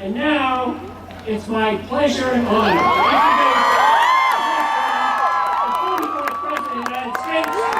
And now, it's my pleasure and honor to introduce the 44th President of the United States of America.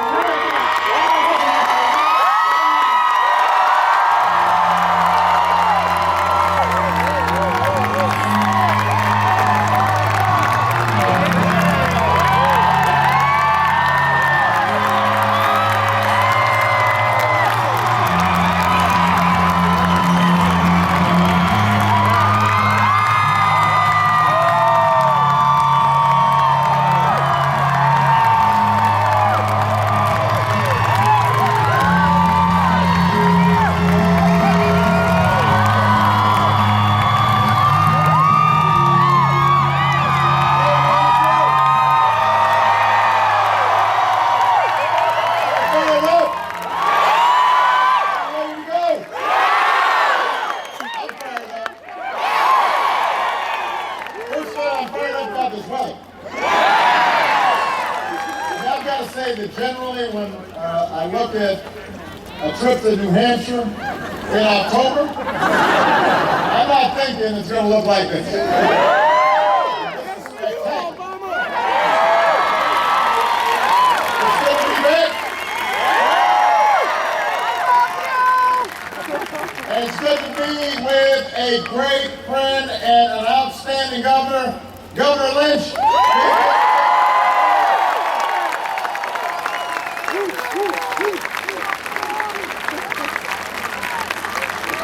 Generally, when I look at a trip to New Hampshire in October, I'm not thinking it's going to look like this. This is spectacular. It's good to be back. And it's good to be with a great friend and an outstanding governor, Governor Lynch.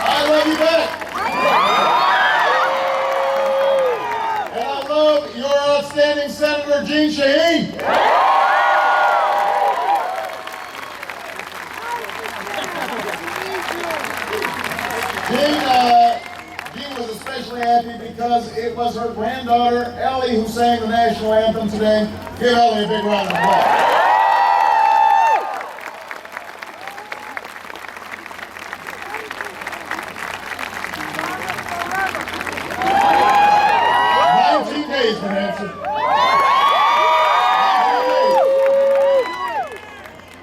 I love you back. And I love your outstanding Senator Jeanne Shaheen. Jeanne was especially happy because it was her granddaughter, Ellie, who sang the national anthem today. Give Ellie a big round of applause.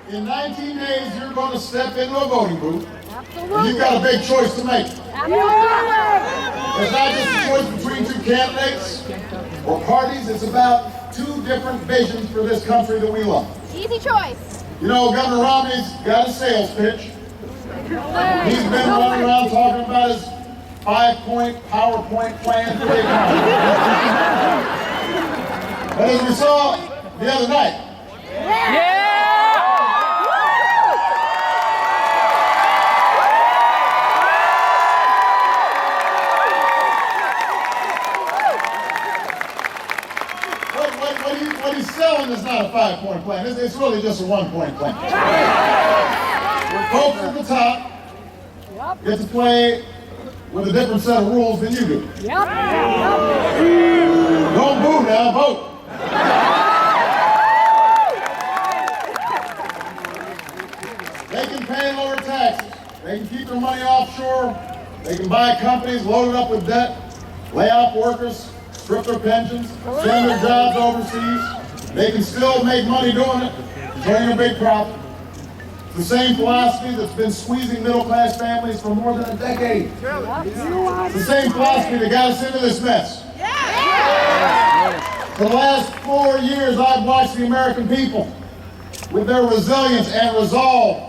In 19 days, you're going to step into a voting booth. Absolutely. You've got a big choice to make. Absolutely. It's not just a choice between two candidates or parties. It's about two different visions for this country that we love. Easy choice. You know, Governor Romney's got a sales pitch. He's been running around talking about his 5-point PowerPoint plan for the economy. But as we saw the other night, what he's selling is not a 5-point plan. It's really just a 1-point plan. Folks at the top get to play with a different set of rules than you do. Don't boo now, vote. They can pay lower taxes. They can keep their money offshore. They can buy companies loaded up with debt, lay off workers, strip their pensions, send their jobs overseas. They can still make money doing it, turning a big profit. It's the same philosophy that's been squeezing middle-class families for more than a decade. It's the same philosophy that got us into this mess. For the last 4 years, I've watched the American people, with their resilience and resolve,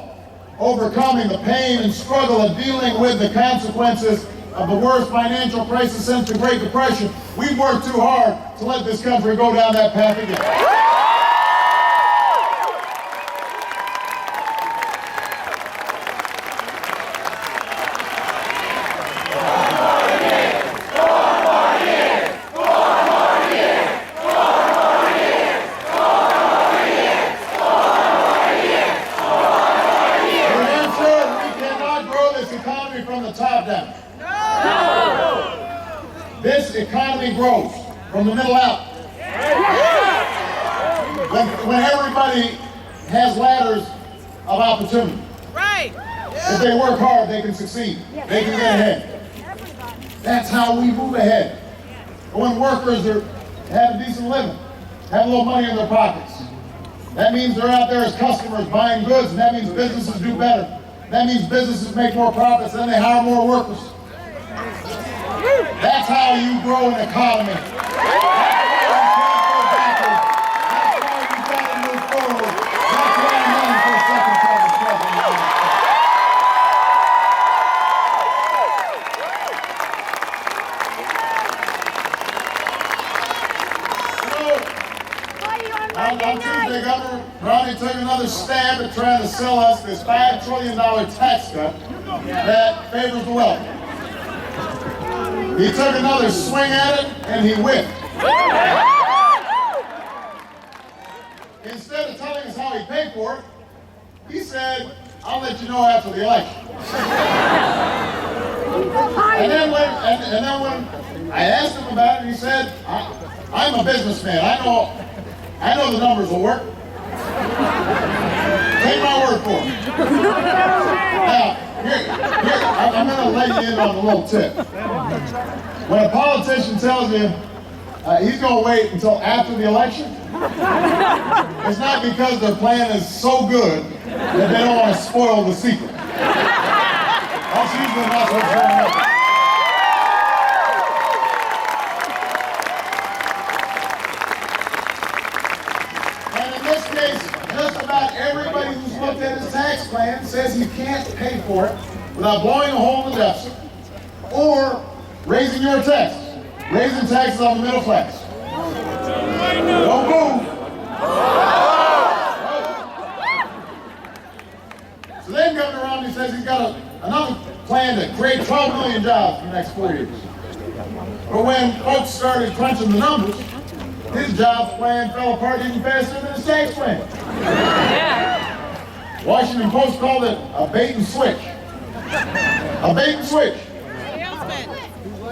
overcoming the pain and struggle of dealing with the consequences of the worst financial crisis since the Great Depression. We've worked too hard to let this country go down that path again. From the top down. No! This economy grows from the middle out. When everybody has ladders of opportunity. Right. If they work hard, they can succeed. They can get ahead. That's how we move ahead. When workers have a decent living, have a little money in their pockets, that means they're out there as customers buying goods, and that means businesses do better. That means businesses make more profits, and they hire more workers. how you grow an economy. That's why you can't go backwards. That's why you gotta move forward. That's why I'm running for a second term as president. On Tuesday, Governor Romney took another stab at trying to sell us this $5 trillion tax cut that favors the wealthy. He took another swing at it, and he whiffed. Instead of telling us how he paid for it, he said, "I'll let you know after the election." And then when I asked him about it, he said, "I'm a businessman. I know the numbers will work. Take my word for it." Now, I'm going to let you in on a little tip. When a politician tells you he's going to wait until after the election, it's not because their plan is so good that they don't want to spoil the secret. That's usually not what's going on. And in this case, just about everybody who's looked at his tax plan says he can't pay for it without blowing a hole in the deficit or raising your taxes. Raising taxes on the middle class. Don't move. So then Governor Romney says he's got another plan to create 12 million jobs for the next 4 years. But when folks started crunching the numbers, his jobs plan fell apart even faster than his tax plan. Washington Post called it a bait and switch. A bait and switch.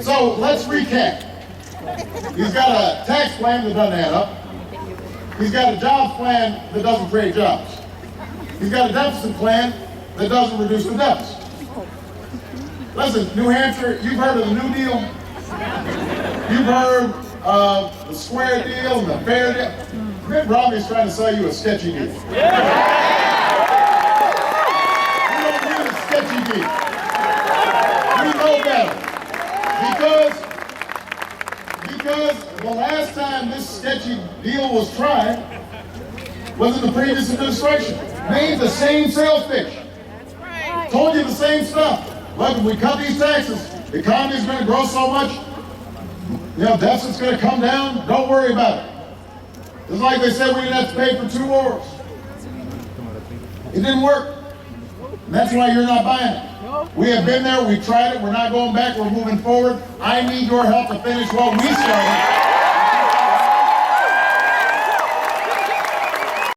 So let's recap. He's got a tax plan that doesn't add up. He's got a jobs plan that doesn't create jobs. He's got a deficit plan that doesn't reduce the deficit. Listen, New Hampshire, you've heard of the New Deal. You've heard of the square deal and the fair deal. Mitt Romney's trying to sell you a sketchy deal. We don't need a sketchy deal. We know better. Because the last time this sketchy deal was tried was in the previous administration. Made the same sales pitch. Told you the same stuff. Look, if we cut these taxes, the economy's going to grow so much, deficit's going to come down. Don't worry about it. It's like they said we didn't have to pay for 2 wars. It didn't work. And that's why you're not buying it. We have been there, we tried it, we're not going back, we're moving forward. I need your help to finish what we started.